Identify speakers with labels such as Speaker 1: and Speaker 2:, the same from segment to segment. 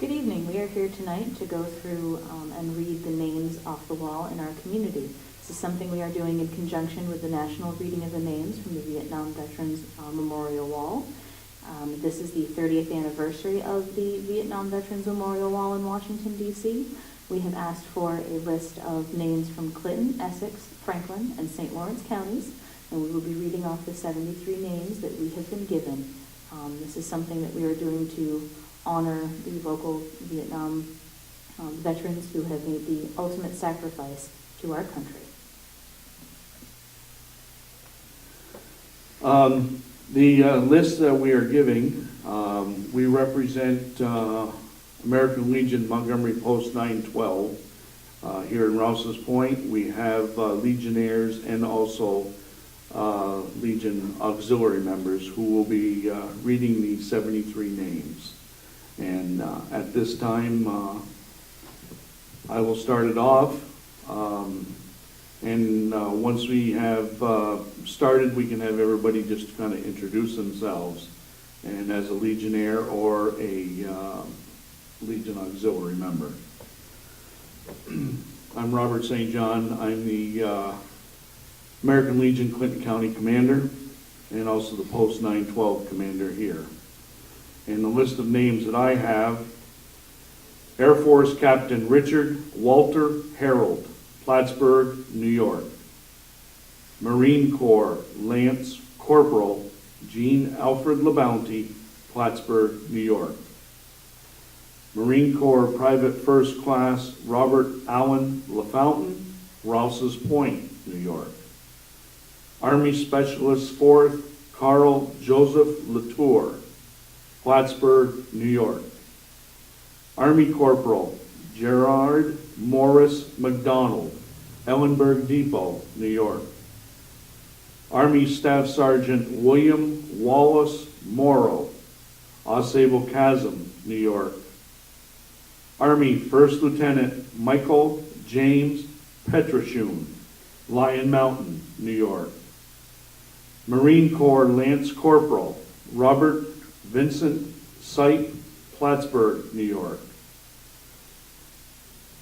Speaker 1: Good evening. We are here tonight to go through and read the names off the wall in our community. This is something we are doing in conjunction with the National Reading of the Names from the Vietnam Veterans Memorial Wall. This is the 30th anniversary of the Vietnam Veterans Memorial Wall in Washington, D.C. We have asked for a list of names from Clinton, Essex, Franklin, and St. Lawrence counties, and we will be reading off the 73 names that we have been given. This is something that we are doing to honor the local Vietnam veterans who have made the ultimate sacrifice to our country.
Speaker 2: The list that we are giving, we represent American Legion Montgomery Post 912 here in Rouse's Point. We have Legionnaires and also Legion auxiliary members who will be reading the 73 names. And at this time, I will start it off. Once we have started, we can have everybody just kind of introduce themselves, and as a Legionnaire or a Legion auxiliary member. I'm Robert St. John. I'm the American Legion Clinton County Commander and also the Post 912 Commander here. And the list of names that I have: Air Force Captain Richard Walter Harold, Plattsburgh, New York. Marine Corps Lance Corporal Jean Alfred LeBounty, Plattsburgh, New York. Marine Corps Private First Class Robert Allen LaFountain, Rouse's Point, New York. Army Specialist 4th Carl Joseph Latour, Plattsburgh, New York. Army Corporal Gerard Morris McDonald, Ellenburg Depot, New York. Army Staff Sergeant William Wallace Morrow, Osable Chasm, New York. Army First Lieutenant Michael James Petrashun, Lion Mountain, New York. Marine Corps Lance Corporal Robert Vincent Sipe, Plattsburgh, New York.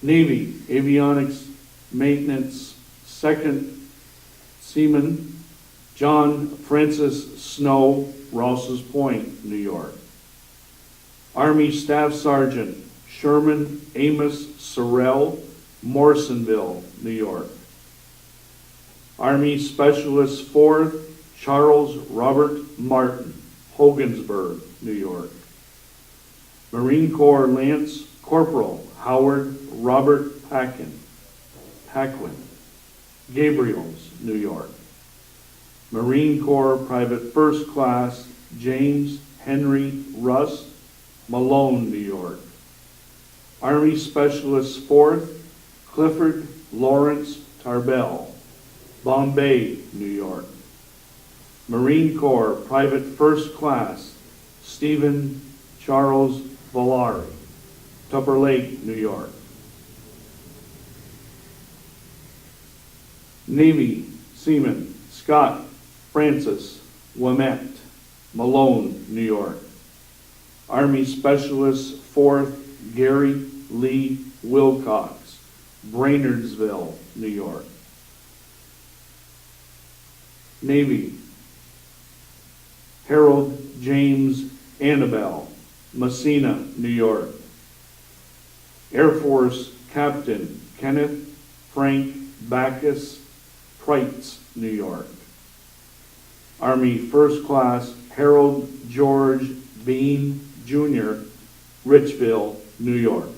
Speaker 2: Navy Avionics Maintenance 2nd Seaman John Francis Snow, Rouse's Point, New York. Army Staff Sergeant Sherman Amos Sorrell, Morrisonville, New York. Army Specialist 4th Charles Robert Martin, Hogansburg, New York. Marine Corps Lance Corporal Howard Robert Paquin, Gabriels, New York. Marine Corps Private First Class James Henry Russ, Malone, New York. Army Specialist 4th Clifford Lawrence Tarbell, Bombay, New York. Marine Corps Private First Class Stephen Charles Valari, Tupper Lake, New York. Navy Seaman Scott Francis Wemett, Malone, New York. Army Specialist 4th Gary Lee Wilcox, Brainardsville, New York. Navy Harold James Annabelle, Messina, New York. Air Force Captain Kenneth Frank Backus, Prites, New York. Army First Class Harold George Bean, Jr., Richville, New York.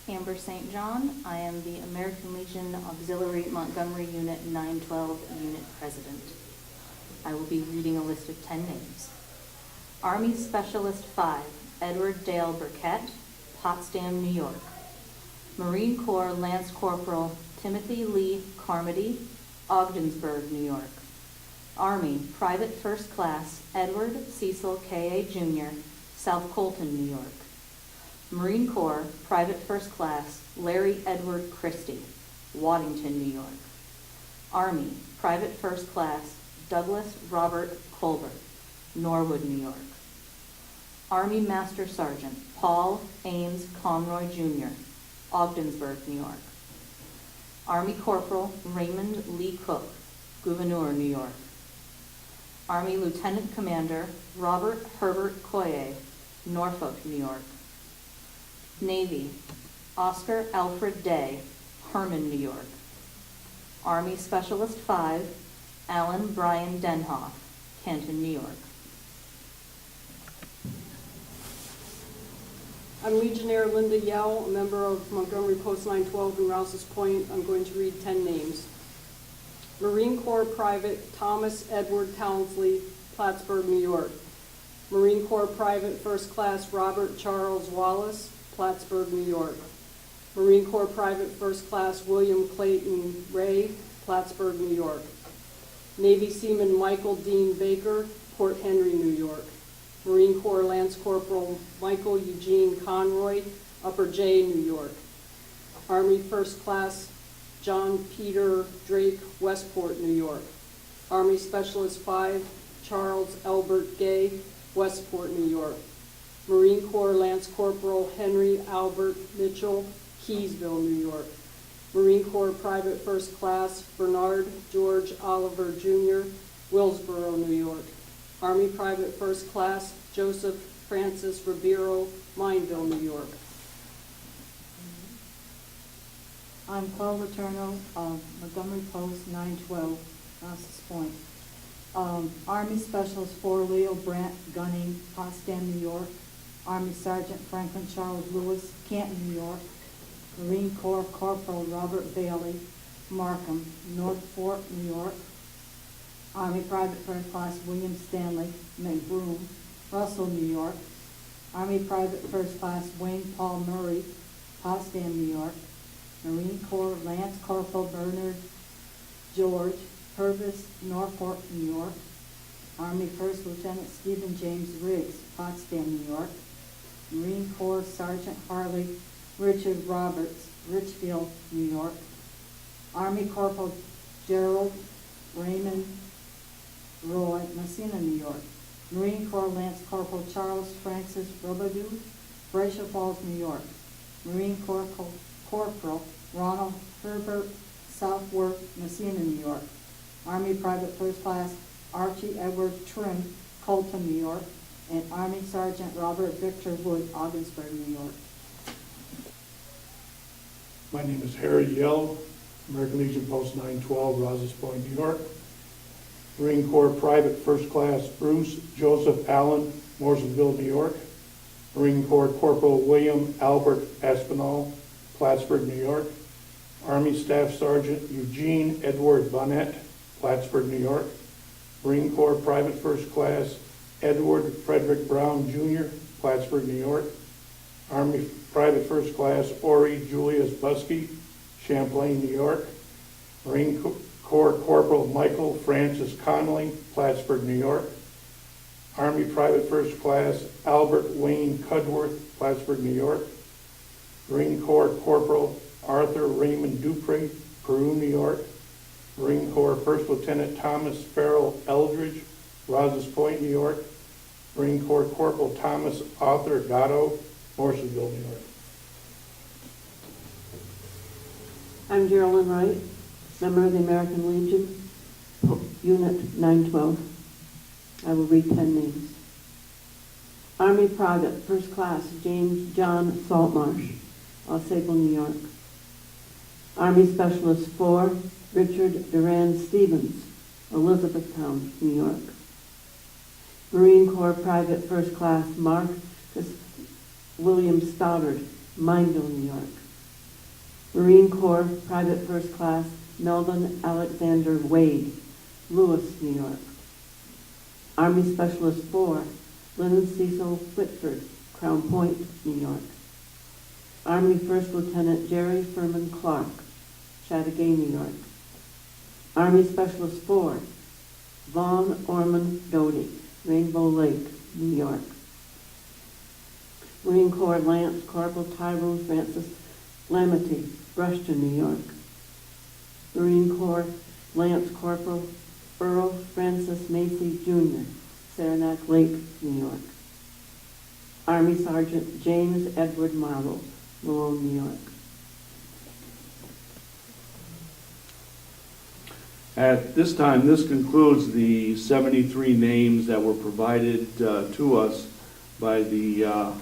Speaker 1: Amber St. John. I am the American Legion Auxiliary Montgomery Unit 912 Unit President. I will be reading a list of 10 names. Army Specialist 5, Edward Dale Burkett, Potsdam, New York. Marine Corps Lance Corporal Timothy Lee Carmody, Ogdensburg, New York. Army Private First Class Edward Cecil K.A. Jr., South Colton, New York. Marine Corps Private First Class Larry Edward Christie, Waddington, New York. Army Private First Class Douglas Robert Colbert, Norwood, New York. Army Master Sergeant Paul Ames Conroy Jr., Ogdensburg, New York. Army Corporal Raymond Lee Cook, Gouverneur, New York. Army Lieutenant Commander Robert Herbert Coye, Norfolk, New York. Navy, Oscar Alfred Day, Herman, New York. Army Specialist 5, Alan Brian Denhoff, Canton, New York.
Speaker 3: I'm Legionnaire Linda Yell, a member of Montgomery Post 912 in Rouse's Point. I'm going to read 10 names. Marine Corps Private Thomas Edward Townsley, Plattsburgh, New York. Marine Corps Private First Class Robert Charles Wallace, Plattsburgh, New York. Marine Corps Private First Class William Clayton Ray, Plattsburgh, New York. Navy Seaman Michael Dean Baker, Port Henry, New York. Marine Corps Lance Corporal Michael Eugene Conroy, Upper J, New York. Army First Class John Peter Drake, Westport, New York. Army Specialist 5, Charles Albert Gay, Westport, New York. Marine Corps Lance Corporal Henry Albert Mitchell, Keysville, New York. Marine Corps Private First Class Bernard George Oliver Jr., Willsboro, New York. Army Private First Class Joseph Francis Ribeiro, Mineville, New York.
Speaker 4: I'm Paul Letourneau of Montgomery Post 912, Rouse's Point. Army Specialist 4, Leo Brandt, Gunning, Potsdam, New York. Army Sergeant Franklin Charles Lewis, Canton, New York. Marine Corps Corporal Robert Bailey, Markham, North Fork, New York. Army Private First Class William Stanley, McBroom, Russell, New York. Army Private First Class Wayne Paul Murray, Potsdam, New York. Marine Corps Lance Corporal Bernard George Purvis, Norfolk, New York. Army First Lieutenant Stephen James Riggs, Potsdam, New York. Marine Corps Sergeant Harley Richard Roberts, Richfield, New York. Army Corporal Gerald Raymond Roy, Messina, New York. Marine Corps Lance Corporal Charles Francis Robidoux, Glacier Falls, New York. Marine Corps Corporal Ronald Herbert Southworth, Messina, New York. Army Private First Class Archie Edward Trim, Colton, New York. And Army Sergeant Robert Victor Wood, Ogdensburg, New York.
Speaker 5: My name is Harry Yell, American Legion Post 912, Rouse's Point, New York. Marine Corps Private First Class Bruce Joseph Allen, Morrisonville, New York. Marine Corps Corporal William Albert Aspinall, Plattsburgh, New York. Army Staff Sergeant Eugene Edward Bonnet, Plattsburgh, New York. Marine Corps Private First Class Edward Frederick Brown, Jr., Plattsburgh, New York. Army Private First Class Ori Julius Busky, Champlain, New York. Marine Corps Corporal Michael Francis Connolly, Plattsburgh, New York. Army Private First Class Albert Wayne Cudworth, Plattsburgh, New York. Marine Corps Corporal Arthur Raymond Dupree, Peru, New York. Marine Corps First Lieutenant Thomas Farrell Eldridge, Rouse's Point, New York. Marine Corps Corporal Thomas Arthur Gatto, Morrisonville, New York.
Speaker 6: I'm Geraldine Wright, member of the American Legion, Unit 912. I will read 10 names. Army Private First Class James John Saltmarsh, Sable, New York. Army Specialist 4 Richard Duran Stevens, Elizabethtown, New York. Marine Corps Private First Class Marcus William Stoddard, Mineville, New York. Marine Corps Private First Class Melvin Alexander Wade, Lewis, New York. Army Specialist 4 Lynn Cecil Whitford, Crown Point, New York. Army First Lieutenant Jerry Furman Clark, Chateaugay, New York. Army Specialist 4 Vaughn Orman Doty, Rainbow Lake, New York. Marine Corps Lance Corporal Tyrone Francis Lamety, Brushton, New York. Marine Corps Lance Corporal Earl Francis Macy, Jr., Saranac Lake, New York. Army Sergeant James Edward Marlowe, Malone, New York.
Speaker 2: At this time, this concludes the 73 names that were provided to us by the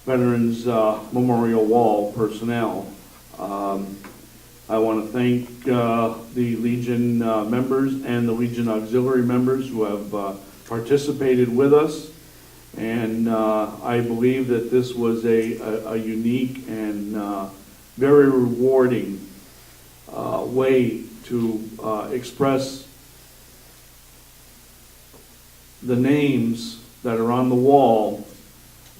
Speaker 2: Veterans Memorial Wall personnel. I want to thank the Legion members and the Legion Auxiliary members who have participated with us. And I believe that this was a unique and very rewarding way to express the names that are on the wall,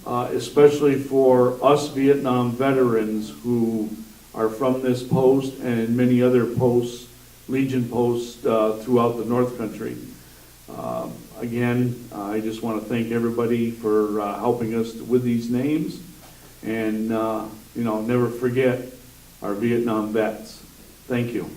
Speaker 2: especially for us Vietnam veterans who are from this post and many other posts, Legion posts throughout the North Country. Again, I just want to thank everybody for helping us with these names, and never forget our Vietnam vets. Thank you.